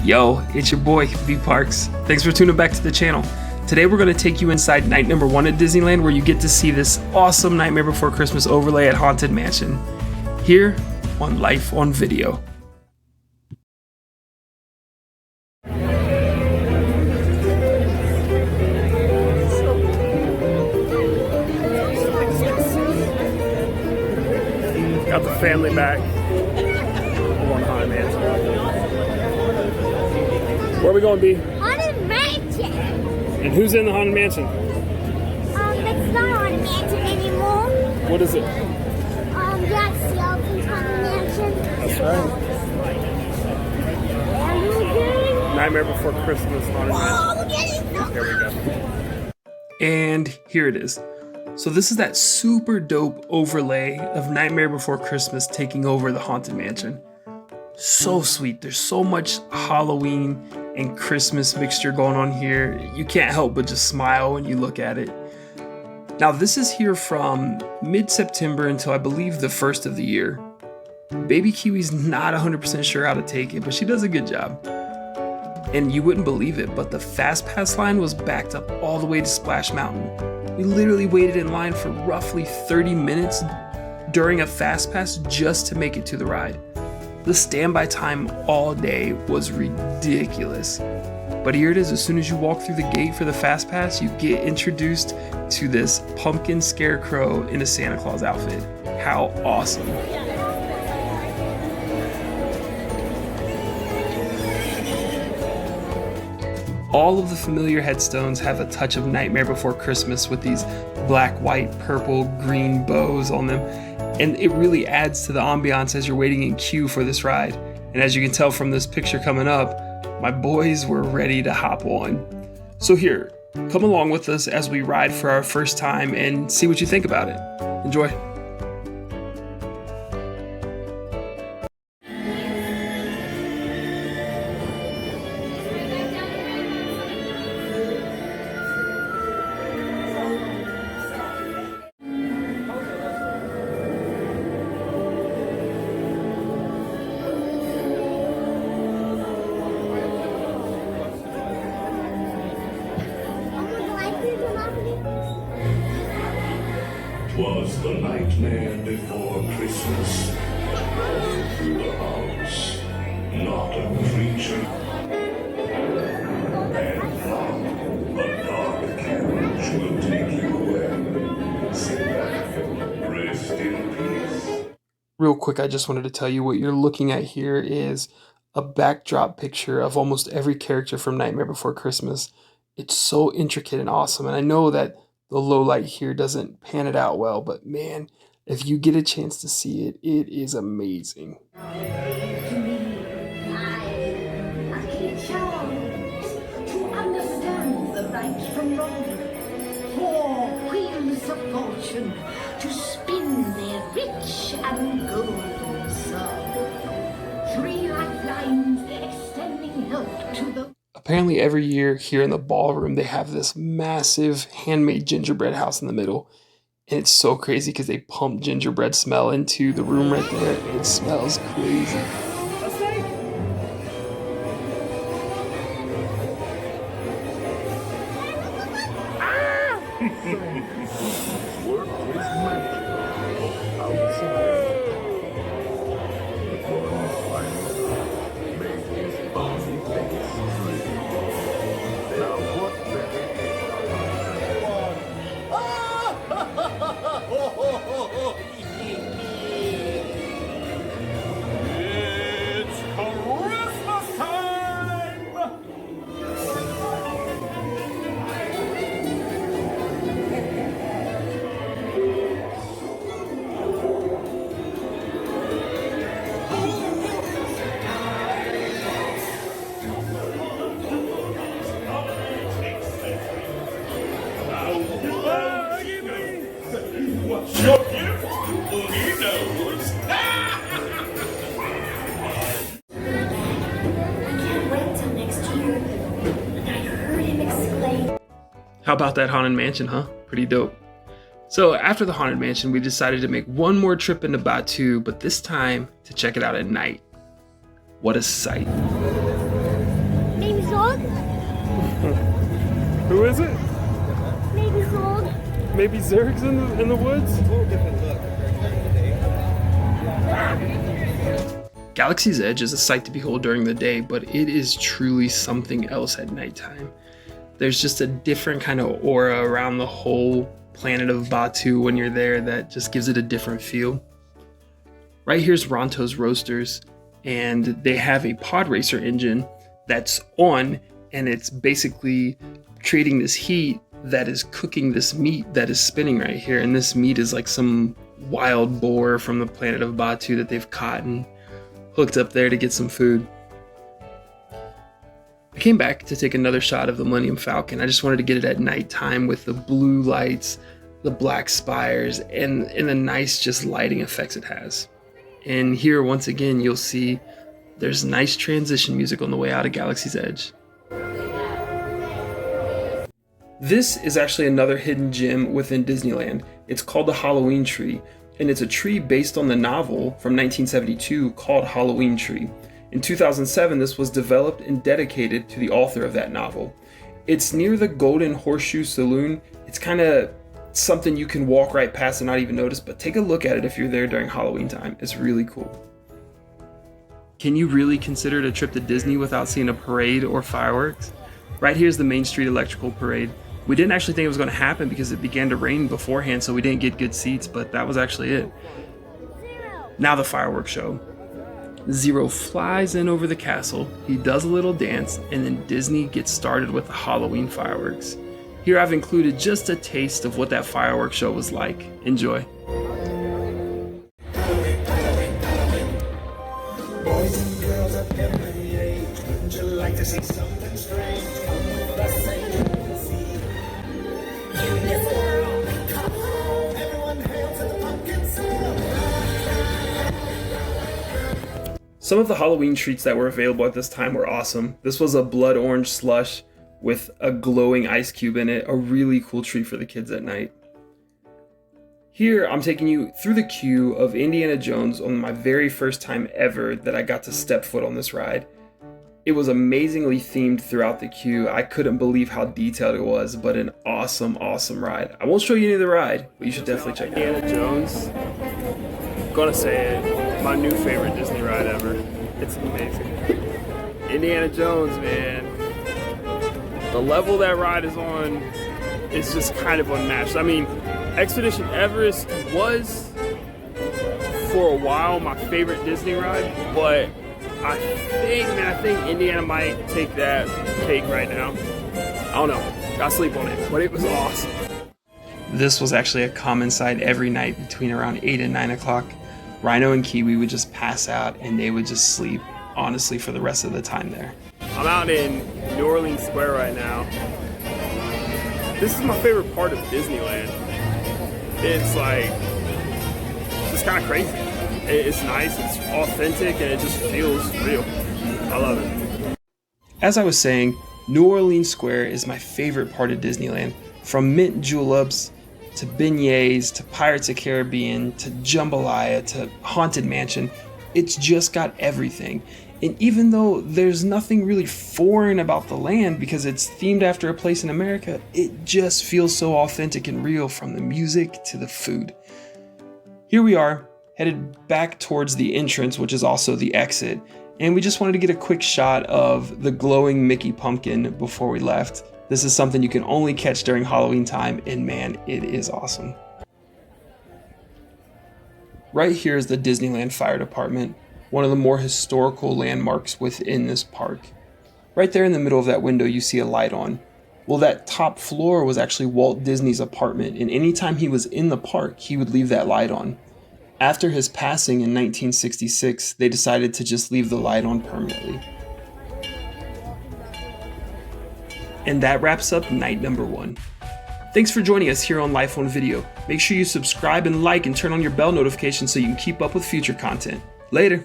Yo, it's your boy, V Parks. Thanks for tuning back to the channel. Today we're going to take you inside night number 1 at Disneyland, where you get to see this awesome Nightmare Before Christmas overlay at Haunted Mansion. Here on Life on Video. Got the family back. We're going to Haunted Mansion. Where are we going, B? Haunted Mansion! And who's in the Haunted Mansion? It's not Haunted Mansion anymore. What is it? That's Skelton's Haunted Mansion. That's right. Nightmare Before Christmas Haunted Mansion. There we go. And here it is. So this is that super dope overlay of Nightmare Before Christmas taking over the Haunted Mansion. So sweet. There's so much Halloween and Christmas mixture going on here. You can't help but just smile when you look at it. Now this is here from mid-September until I believe the first of the year. Baby Kiwi's not 100% sure how to take it, but she does a good job. And you wouldn't believe it, but the Fast Pass line was backed up all the way to Splash Mountain. We literally waited in line for roughly 30 minutes during a Fast Pass just to make it to the ride. The standby time all day was ridiculous. But here it is, as soon as you walk through the gate for the Fast Pass, you get introduced to this pumpkin scarecrow in a Santa Claus outfit. How awesome. All of the familiar headstones have a touch of Nightmare Before Christmas with these black, white, purple, green bows on them. And it really adds to the ambiance as you're waiting in queue for this ride. And as you can tell from this picture coming up, my boys were ready to hop on. So here, come along with us as we ride for our first time and see what you think about it. Enjoy. Was the nightmare before Christmas. Through the house, not a creature. And not a dark carriage will take you away. Sit back, rest in peace. Real quick, I just wanted to tell you what you're looking at here is a backdrop picture of almost every character from Nightmare Before Christmas. It's so intricate and awesome, and I know that the low light here doesn't pan it out well, but man, if you get a chance to see it, it is amazing. To me, lucky charms to understand the right from wrong. 4 wheels of fortune to spin their rich and golden song. 3 lifelines extending help to the. Apparently every year here in the ballroom, they have this massive handmade gingerbread house in the middle. And it's so crazy because they pump gingerbread smell into the room right there. It smells crazy. What's your gift? Boogie knows. I can't wait till next year. And I heard him exclaim. How about that Haunted Mansion, huh? Pretty dope. So after the Haunted Mansion, we decided to make one more trip into Batu, but this time to check it out at night. What a sight. Who is it? Maybe Gold. Maybe Zerg's in the woods? Galaxy's Edge is a sight to behold during the day, but it is truly something else at nighttime. There's just a different kind of aura around the whole planet of Batuu when you're there that just gives it a different feel. Right here's Ronto's Roasters, and they have a pod racer engine that's on, and it's basically creating this heat that is cooking this meat that is spinning right here. And this meat is like some wild boar from the planet of Batuu that they've caught and hooked up there to get some food. I came back to take another shot of the Millennium Falcon. I just wanted to get it at nighttime with the blue lights, the black spires, and the nice just lighting effects it has. And here, once again, you'll see there's nice transition music on the way out of Galaxy's Edge. This is actually another hidden gem within Disneyland. It's called the Halloween Tree, and it's a tree based on the novel from 1972 called Halloween Tree. In 2007, this was developed and dedicated to the author of that novel. It's near the Golden Horseshoe Saloon. It's kind of something you can walk right past and not even notice, but take a look at it if you're there during Halloween time. It's really cool. Can you really consider it a trip to Disney without seeing a parade or fireworks? Right here's the Main Street Electrical Parade. We didn't actually think it was going to happen because it began to rain beforehand, so we didn't get good seats, but that was actually it. Now the fireworks show. Zero flies in over the castle, he does a little dance, and then Disney gets started with the Halloween fireworks. Here I've included just a taste of what that fireworks show was like. Enjoy. Boys and girls of every age, wouldn't you like to see something strange? Come with us and you will see. In this world we call home, everyone hail to the pumpkin sale. Some of the Halloween treats that were available at this time were awesome. This was a blood orange slush with a glowing ice cube in it, a really cool treat for the kids at night. Here I'm taking you through the queue of Indiana Jones on my very first time ever that I got to step foot on this ride. It was amazingly themed throughout the queue. I couldn't believe how detailed it was, but an awesome ride. I won't show you any of the ride, but you should definitely check it out. Indiana Jones, gonna say it, my new favorite Disney ride ever. It's amazing. Indiana Jones, man. The level that ride is on is just kind of unmatched. I mean, Expedition Everest was, for a while, my favorite Disney ride, but I think Indiana might take that cake right now. I don't know. Gotta sleep on it, but it was awesome. This was actually a common sight every night between around 8 and 9 o'clock. Rhino and Kiwi would just pass out and they would just sleep, honestly, for the rest of the time there. I'm out in New Orleans Square right now. This is my favorite part of Disneyland. It's like, just kind of crazy. It's nice, it's authentic, and it just feels real. I love it. As I was saying, New Orleans Square is my favorite part of Disneyland. From mint juleps, to beignets, to Pirates of the Caribbean, to jambalaya, to Haunted Mansion, it's just got everything. And even though there's nothing really foreign about the land because it's themed after a place in America, it just feels so authentic and real, from the music to the food. Here we are, headed back towards the entrance, which is also the exit, and we just wanted to get a quick shot of the glowing Mickey pumpkin before we left. This is something you can only catch during Halloween time, and man, it is awesome. Right here is the Disneyland Fire Department, one of the more historical landmarks within this park. Right there in the middle of that window you see a light on. Well, that top floor was actually Walt Disney's apartment, and anytime he was in the park, he would leave that light on. After his passing in 1966, they decided to just leave the light on permanently. And that wraps up night number 1. Thanks for joining us here on Life on Video. Make sure you subscribe and like and turn on your bell notifications so you can keep up with future content. Later.